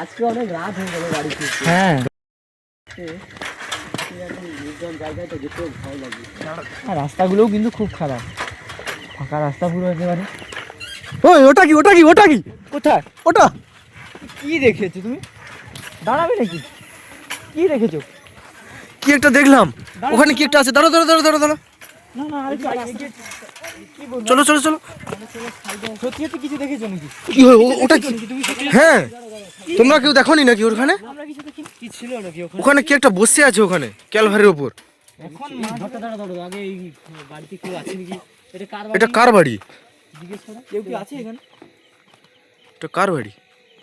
আজকে অনেক রাত হয়ে গেল বাড়ি ফিরতে। হ্যাঁ নির্জন জায়গায় তো যেতেও ভয় লাগে। আর রাস্তাগুলোও কিন্তু খুব খারাপ, ফাঁকা রাস্তা পুরো একেবারে। ওই ওটা কি ওটা কি ওটা কি কোথায় ওটা কি দেখেছো তুমি? দাঁড়াবে নাকি? কি দেখেছো? কি একটা দেখলাম ওখানে কি একটা আছে, দাঁড়ো দাঁড়ো দাঁড়ো দাঁড়ো দাঁড়ো, না না আরে কি বলবো, চলো চলো চলো। সত্যি সত্যি কিছু দেখেছো নাকি? কি হয় ওটা কি? হ্যাঁ তোমরা কেউ দেখোনি নাকি ওখানে? আমরা কিছু দেখি কি ছিল নাকি ওখানে? ওখানে কি একটা বসে আছে ওখানে ক্যালভারের উপর। এখন দাঁড়া আগে এই বাড়িতে কেউ আছে নাকি? এটা কার বাড়ি? জিজ্ঞেস করো, কেউ কি আছে এখানে? এটা কার বাড়ি?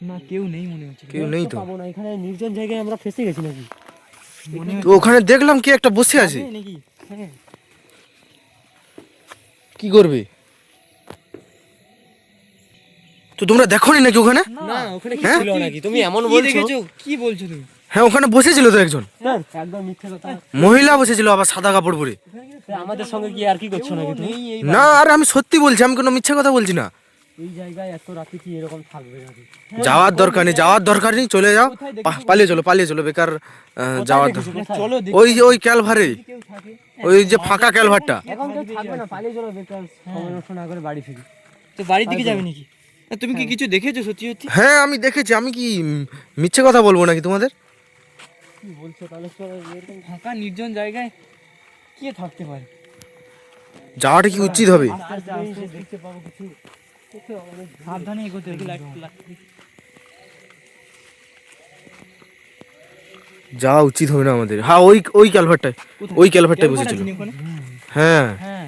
না কেউ নেই মনে হচ্ছে। কেউ নেই তো। পাবো না, এখানে নির্জন জায়গায় আমরা ফেসে গেছি নাকি? মনে তো ওখানে দেখলাম কি একটা বসে আছে, হচ্ছে নাকি? হ্যাঁ কি করবে? তো তোমরা দেখোনি নাকি ওখানে? না ওখানে কি হ্যাঁ? ছিল নাকি? তুমি এমন কি বলছো? দেখেছো? কি বলছো তুমি? হ্যাঁ ওখানে বসেছিল তো একজন একদম মিথ্যা কথা। মহিলা বসেছিল, আবার সাদা কাপড় পরে। আমাদের সঙ্গে কি আর কি করছো নাকি তুমি? নেই এই না আর আমি সত্যি বলছি, আমি কোনো মিথ্যা কথা বলছি না। এই জায়গায় এত রাতে কি এরকম থাকবে নাকি? যাওয়ার দরকার নেই, যাওয়ার দরকার নেই, চলে যাও। কোথায় দেখেছো? পালিয়ে চলো বেকার যাওয়ার দরকার। চলো দেখি ওই ক্যালভারে, কেউ থাকে। ওই যে ফাঁকা ক্যালভারটা। এখন কেউ থাকবে না, পালিয়ে চলো বেকার সময় নষ্ট না করে বাড়ি ফিরি। তো বাড়ির দিকে যাবে নাকি? না, তুমি কি কিছু দেখেছো সত্যি সত্যি? হ্যাঁ আমি দেখেছি, আমি কি মিথ্যে কথা বলবো নাকি তোমাদের? কি বলছো তাহলে? চলো এরকম ফাঁকা নির্জন জায়গায় কে থাকতে পারে? যাওয়াটা কি উচিত হবে? আস্তে আস্তে আস্তে দেখতে পাবো কিছু। সাবধানে এগোতে হবে। যাওয়া উচিত হবে না আমাদের। হ্যাঁ ওই ক্যালভারটায় বসেছিল। তুমি ওখানে? হ্যাঁ হ্যাঁ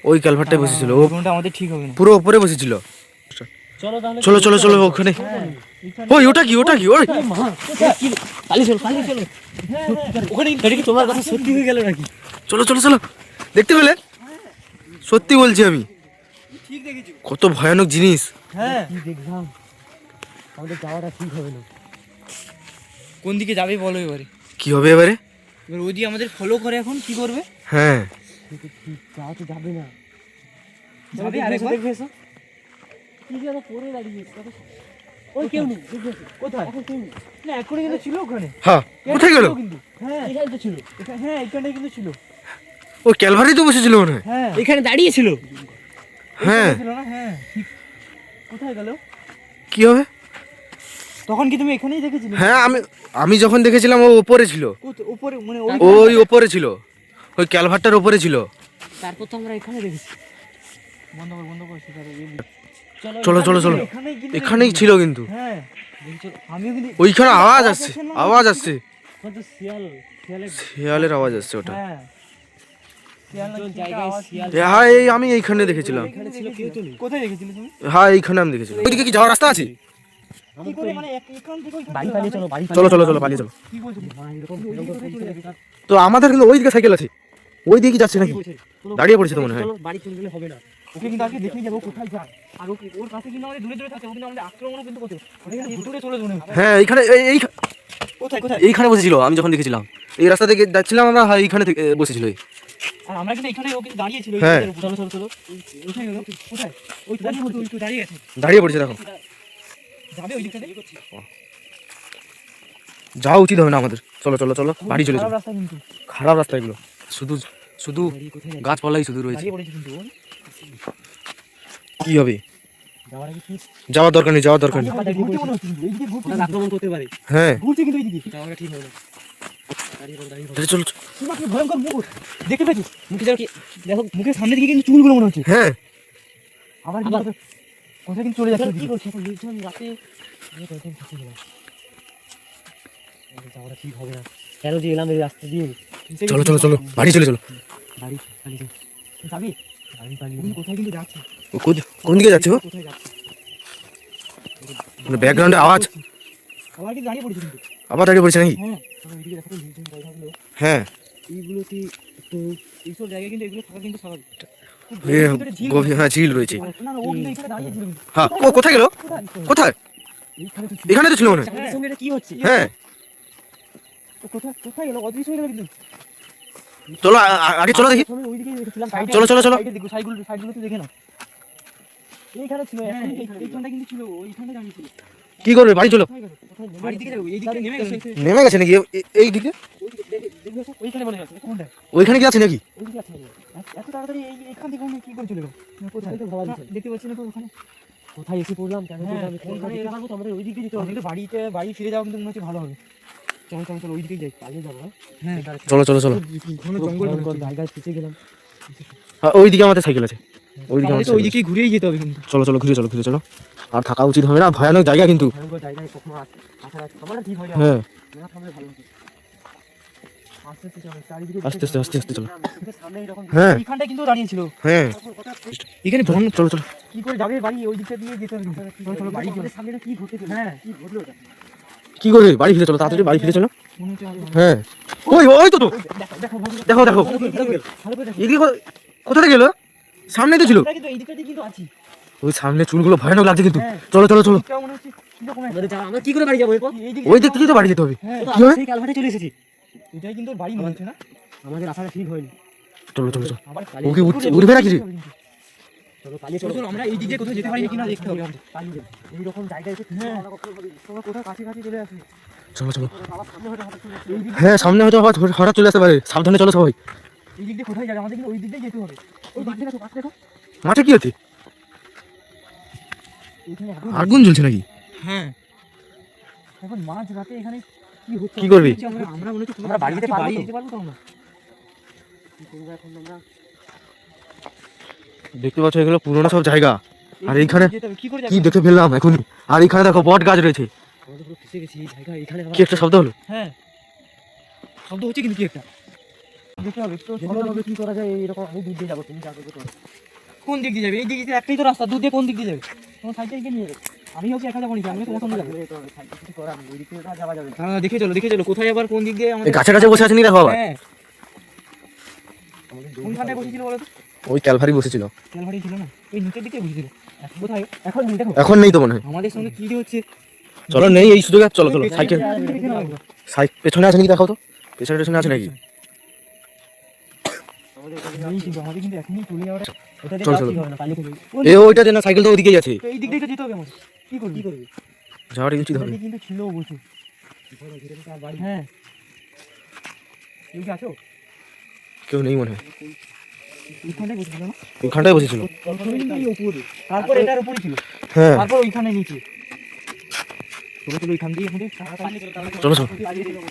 ওই ক্যালভারটায় বসেছিল, ও কোনটা আমাদের ঠিক হবে না। পুরো উপরে বসেছিল। চলো তাহলে। চলো চলো চলো ওখানে। ওই ওটা কি ওটা কি ওই পালিয়ে চলো পালিয়ে চলো। ওখানে এটা কি তোমার কথা সত্যি হয়ে গেল নাকি? চলো চলো চলো, দেখতে পেলে? সত্যি বলছি আমি, ঠিক দেখেছো? কত ভয়ানক জিনিস। হ্যাঁ কি দেখলাম, আমাদের যাওয়াটা ঠিক হবে না। কোন দিকে যাবে বলো এবারে? কি হবে এবারে? এবার ওই দিকে আমাদের ফলো করে, এখন কি করবে? হ্যাঁ কিন্তু ঠিক যাওয়া তো যাবে না। যাবে দেখবে আরেকবার? দেখবে এসো। কি যেন পরে দাঁড়িয়ে আছে। ওই কেউ নেই, দেখবে এসো। কোথায়? এখন কেউ নেই। না এক্ষুনি কিন্তু ছিল ওখানে। হ্যাঁ কোথায় গেল? ছিল কিন্তু। হ্যাঁ এখানে তো ছিল। হ্যাঁ এখানটাই কিন্তু ছিল। ও ক্যালভারি তো বসেছিল মনে হয়। হ্যাঁ এখানে দাঁড়িয়ে ছিল। হ্যাঁ ছিল না? হ্যাঁ ঠিক। কোথায় গেল? কি হবে? তখন কি তুমি এখানেই দেখেছিলে? হ্যাঁ আমি যখন দেখেছিলাম ও ওপরে ছিল, উপরে মানে ওই ওপরে ছিল, ওই ক্যালভারটার ওপরে ছিল। তারপর তো আমরা এখানে দেখেছি। বন্ধ কর সেটা। চলো চলো চলো, এখানেই কিন্তু এখানেই ছিল কিন্তু। হ্যাঁ আমিও কিন্তু ওইখানে আওয়াজ আসছে, আওয়াজ আসছে, হয়তো শিয়াল, শিয়ালের শিয়ালের আওয়াজ আসছে ওটা। হ্যাঁ নির্জন জায়গায় শিয়াল। হ্যাঁ আমি এইখানে দেখেছিলাম। এখানে ছিল কেউ তো নেই। কোথায় দেখেছিলে তুমি? হ্যাঁ এইখানে আমি দেখেছিলাম। ওইদিকে কি যাওয়ার রাস্তা আছে? কি করে মানে এখান থেকে ওইখানে বাড়ি পালিয়ে চলো, বাড়ি চলো চলো চলো পালিয়ে চলো। কি বলছো? এরকম ভয়ঙ্কর পরিস্থিতি বেকার। তো আমাদের কিন্তু ওই দিকে সাইকেল আছে, ওই দিকে কি যাচ্ছে নাকি? দাঁড়িয়ে পড়েছে তো মনে হয়। চলো বাড়ি চলে গেলে হবে না। ওকে কিন্তু আগে দেখে যাবো কোথায় যায়। আর ওর কাছে কিন্তু আমাদের দূরে থাকে, ও কিন্তু আমাদের আক্রমণও কিন্তু করতে পারে। ওকে কিন্তু ভিতরে চলে যাবে। হ্যাঁ এইখানে কোথায় কোথায়? এইখানে বসেছিল, আমি যখন দেখেছিলাম এই রাস্তা থেকে যাচ্ছিলাম আমরা, হ্যাঁ এইখানে বসেছিল। আর আমরা কিন্তু এখানে, ও কিন্তু দাঁড়িয়ে ছিল। হ্যাঁ। চলো চলো চলো। কোথায় গেল? কোথায়? ওই তো দাঁড়িয়ে পড়ছে, দাঁড়িয়ে গেছে। দাঁড়িয়ে পড়েছে দেখো। যাবে ওই দিকটাতে? যাওয়া উচিত হবে না আমাদের। চলো চলো চলো বাড়ি চলে খারাপ যাবো। রাস্তা কিন্তু। খারাপ রাস্তা এগুলো, শুধু শুধু গাছপালাই শুধু রয়েছে। দাঁড়িয়ে পড়েছে কিন্তু ও। কি হবে? যাওয়ার আগে কি যাওয়ার দরকার নেই, যাওয়ার দরকার নেই। ঘুরতে মনে হচ্ছে কিন্তু, এইদিকে ঘুরছে। ওরা আক্রমণ করতে পারে। হ্যাঁ ঘুরছে কিন্তু এইদিকে। যাওয়াটা ঠিক হবে না। দাঁড়িয়ে পড়ো, দাঁড়িয়ে পড়ো। তাহলে চলো। তোমার কি ভয়ঙ্কর মুখ দেখতে পেয়েছিস? মুখে দেখো কি, দেখো মুখের সামনের দিকে কিন্তু চুলগুলো মনে হচ্ছে। হ্যাঁ আবার কিন্তু কোথায় কিন্তু চলে যাচ্ছে কি ওইদিকে। করছো এখন? নির্জন রাতে আমি তো একদম ফেঁসে গেলাম। যাওয়াটা ঠিক হবে না। কেন যে এলাম এই রাস্তা দিয়ে? চলো চলো চলো বাড়ি চলে চলো। বাড়ি পালিয়ে যাও। যাবি? বাড়ি পালিয়ে উনি যাও। কোথায় কিন্তু যাচ্ছে। ও কোন দিকে যাচ্ছে? ও কোথায় যাচ্ছে? ব্যাকগ্রাউন্ডে আওয়াজ, আবার কিন্তু দাঁড়িয়ে পড়েছে কিন্তু। আবার দাঁড়িয়ে পড়েছে নাকি? হ্যাঁ তবে এইদিকে দেখো তো নির্জন জায়গাগুলো, হ্যাঁ এইগুলোতে একটু এইসব জায়গায় কিন্তু এগুলো থাকা কিন্তু স্বাভাবিক। এ গভীর, হ্যাঁ ঝিল রয়েছে। না না ও কিন্তু এখানে দাঁড়িয়ে ছিল কিন্তু। হ্যাঁ ও কোথায় গেল? কোথায়? এইখানে তো এখানে তো ছিল মনে হয়। চাঁদের সঙ্গে এটা কি হচ্ছে? হ্যাঁ ও কোথায় কোথায় গেল? অদৃশ্য হয়ে গেল কিন্তু। চলো আগে চলো দেখি। আমি ওইদিকেই রেখেছিলাম। চলো চলো চলো। সাইডগুলো তো দেখে না। এইখানে ছিল, হ্যাঁ এইখানে এইখানটা কিন্তু ছিল, ওইখানে দাঁড়িয়ে ছিল। কি করবে? বাড়ি চলো। কোথায় গেল? কোথায় বাড়ির দিকে যাবো, এই দিকে নেমে গেছে। নেমে গেছে নাকি এই দিকে? ওইখানে মনে আছে কোনটা? ওইখানে কি আছে নাকি? ওই দিকে আছে এত তাড়াতাড়ি এইখান থেকে কি করে চলে গেল? কোথায় দেখতে পাচ্ছি না তো ওখানে কোথায় এসে পড়লাম কেন ওখানে এলে পারবো তো, আমাদের ওই দিকে যেতে হবে। কিন্তু বাড়ি ফিরে যাওয়া কিন্তু মনে হচ্ছে ভালো হবে। চলো চলো চলো ওই দিকেই যাই, পালিয়ে যাবো। হ্যাঁ চলো চলো চলো। জঙ্গল জায়গায় পিছিয়ে গেলাম। হ্যাঁ ওই দিকে আমাদের সাইকেল আছে, ওই দিকে আমাদের ওই দিকেই ঘুরেই যেতে হবে কিন্তু। চলো চলো ঘুরে চলো ঘুরে চলো। আর থাকা উচিত হবে না, ভয়ানক জায়গা কিন্তু। ভয়ঙ্কর জায়গায় কখনো আসার আমার ঠিক হয়ে হ্যাঁ না থামলে ভালো হতো। আস্তে আস্তে চলো, চারিদিকে আস্তে আস্তে আস্তে আস্তে চলো। সামনে এরকম হ্যাঁ এইখানটা কিন্তু দাঁড়িয়েছিল। হ্যাঁ এখানে চলো চলো। কি করে যাবে বাড়ি? ওই দিকটা দিয়ে যেতে হবে। চলো চলো বাড়ি চলো। সামনে কি ঘটে? হ্যাঁ কি ঘটলো ওটা? কি করবে? বাড়ি ফিরে চলো, তাড়াতাড়ি বাড়ি ফিরে চলো। মনে হচ্ছে আগে হ্যাঁ ওই ওই তো তো দেখো দেখো দেখো ভালো করে দেখো। এদিকে কোথায় গেল? সামনেই তো ছিল। আমরা কিন্তু এই দিকটাতে কিন্তু আছি। ওই সামনে চুলগুলো ভয়ানক লাগছে কিন্তু। চলো চলো চলো। দিকটা মনে হচ্ছে কিরকম একটা। আমরা কি করে বাড়ি যাবো এরপর? এই দিক ওই দিক থেকে তো বাড়ি যেতে হবে। হ্যাঁ কি হবে? সেই কালভার্টে চলে এসেছি, এটাই কিন্তু বাড়ি মনে হচ্ছে না? আমাদের আসাটা ঠিক হয়নি। চলো চলো চলো। আবার ওকে উঠবে নাকি রে? চলো পালিয়ে চলো চলো। চলো আমরা এই দিকে কোথাও যেতে পারি কিনা দেখতে হবে। পালিয়ে যাবো এইরকম জায়গায় এসে হ্যাঁ তোমরা কোথাও কাছাকাছি চলে আসবে। চলো চলো। আবার সামনে হয়তো হঠাৎ চলে আসবে। এই দিক হ্যাঁ সামনে হয়তো আবার হঠাৎ চলে আসতে পারে, সাবধানে চলো সবাই। এই দিক দিয়ে কোথায় যাবে? আমাদের কিন্তু ওই দিক দিয়ে যেতে হবে। ওই দিক দেখো পাশে দেখো। মাঠে কি হচ্ছে? এখানে আগুন জ্বলছে নাকি? হ্যাঁ এখন মাঝ রাতে এখানে কি হচ্ছে? কি করবি? আমরা মনে হচ্ছে আমরা বাড়ি যেতে পারবো তো? বাড়ি যেতে পারবো তো আমরা? কি করবো এখন আমরা? দেখতে পাচ্ছ এগুলো পুরোনো সব জায়গা। আর এইখানে যেতে হবে। কি করে কি যাবে? দেখে ফেললাম এখন। আর এইখানে দেখো বট গাছ রয়েছে। আমাদের পুরো ফেসে গেছি এই জায়গা, এখানে কি একটা শব্দ হলো? হ্যাঁ শব্দ হচ্ছে কিন্তু কি একটা দেখতে হবে তো। চলো তবে কি করা যায়, এইরকম আমি দূর দিয়ে যাবো, তুমি যাবে তো? কোন দিক দিয়ে যাবে? এই দিক দিয়ে একটাই তো রাস্তা, দূর দিয়ে কোন দিক দিয়ে যাবে? তোমার সাইকেল নিয়ে যাবে। আমি হচ্ছে একা যাবো নাকি? আমি তোমার সঙ্গে যাবো। কিছু করার নেই, ওই দিক থেকে যাওয়া যাবে না। দেখে চলো কোথায় আবার কোন দিক দিয়ে এই আমাদের। গাছে গাছে বসে আছে নি দেখো আবার। হ্যাঁ কোনখানটায় বসেছিল বলো তো? ওই ক্যালভারি বসেছিল। তেলভাড়ি ছিল না, ওই নিচের দিকে বসেছিল। কোথায় এখন নেই দেখো। এখন নেই তো মনে হয়। আমাদের সঙ্গে কি যে হচ্ছে। চলো নেই এই সুযোগে, চলো চলো সাইকেল। দেখে নাও একবার। পেছনে আছে নাকি দেখাও তো, পেছনে পেছনে আছে নাকি? নেই কিন্তু আমাদের কিন্তু এখনই চলে যাওয়াটা। ওটা দিয়ে চলো, যাওয়া চলো। ঠিক হবে না, পালিয়ে চলে যাবো। এ ওইটা যে না, সাইকেল তো ওইদিকেই আছে। তো এই দিক দিয়ে তো যেতে হবে আমাদের। কি করবি? কি করবি? যাওয়াটা উচিত হবে। ওটা কিন্তু ছিল বসে। হ্যাঁ এই যে আছো কেউ নেই মনে হয়। এইখানটায় বসেছিল না? ওইখানটায় বসেছিল। প্রথমে কিন্তু এই উপরে, তারপর এটার উপরে ছিল, হ্যাঁ তারপর ওইখানে নিচে। চলো চলো ওইখান দিয়ে এখন চলো চলো। পালিয়ে চলো।